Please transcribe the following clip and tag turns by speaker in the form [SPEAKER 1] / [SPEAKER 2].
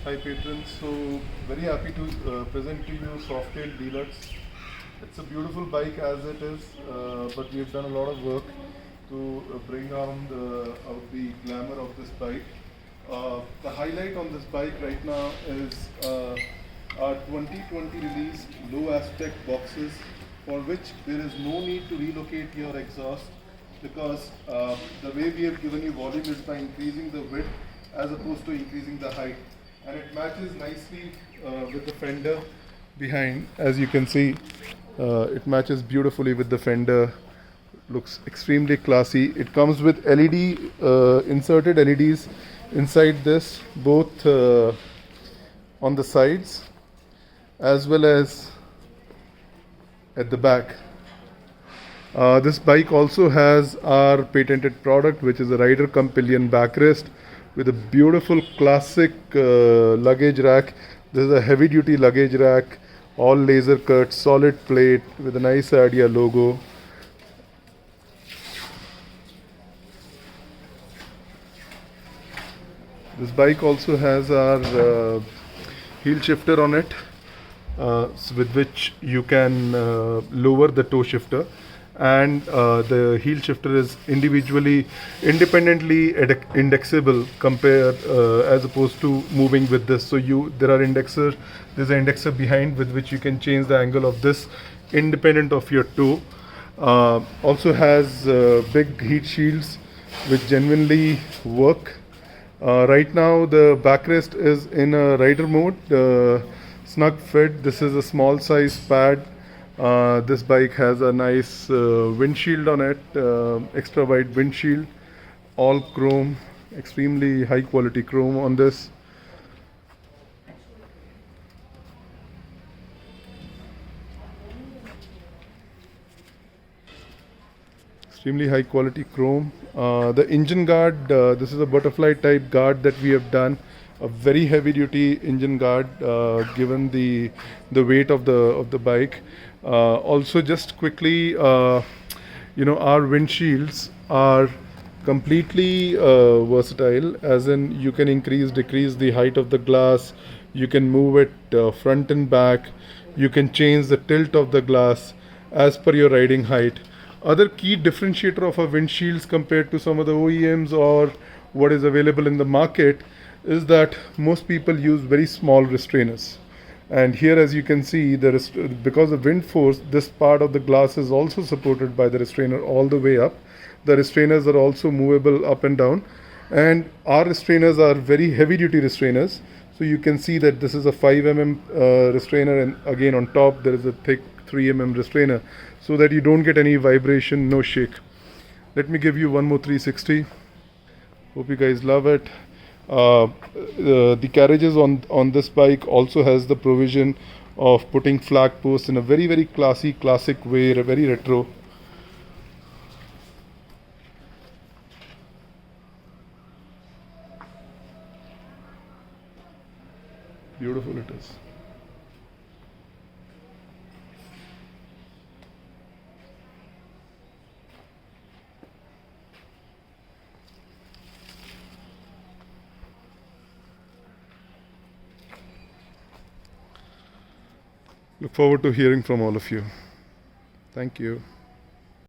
[SPEAKER 1] Hi patrons, so very happy to present to you Softail Deluxe. It's a beautiful bike as it is, but we've done a lot of work to bring out the glamour of this bike. The highlight on this bike right now is our 2020 release low aspect boxes, for which there is no need to relocate your exhaust, because the way we have given you volume is by increasing the width as opposed to increasing the height, and it matches nicely with the fender behind. As you can see, it matches beautifully with the fender. Looks extremely classy. It comes with LED inserted LEDs inside this, both on the sides as well as at the back. This bike also has our patented product, which is a rider cum pillion backrest with a beautiful classic luggage rack. This is a heavy duty luggage rack, all laser cut, solid plate with a nice Adia logo. This bike also has our heel shifter on it, with which you can lower the toe shifter, and the heel shifter is independently indexable compared as opposed to moving with this. So there's an indexer behind with which you can change the angle of this independent of your toe. Also has big heat shields which genuinely work. Right now the backrest is in a rider mode, snug fit. This is a small size pad. This bike has a nice windshield on it, extra wide windshield, all chrome, extremely high quality chrome on this. Extremely high quality chrome. The engine guard, this is a butterfly type guard that we have done. A very heavy duty engine guard, given the weight of the bike. Also, just quickly, our windshields are completely versatile, as in you can increase, decrease the height of the glass. You can move it front and back. You can change the tilt of the glass as per your riding height. Other key differentiator of our windshields compared to some of the OEMs or what is available in the market is that most people use very small restrainers. And here, as you can see, because of wind force, this part of the glass is also supported by the restrainer all the way up. The restrainers are also movable up and down. And our restrainers are very heavy duty restrainers. So you can see that this is a 5 mm restrainer, and again on top there is a thick 3 mm restrainer, so that you don't get any vibration, no shake. Let me give you one more 360. Hope you guys love it. The carriages on this bike also has the provision of putting flag posts in a very, very classy, classic way, very retro. Beautiful it is. Look forward to hearing from all of you. Thank you.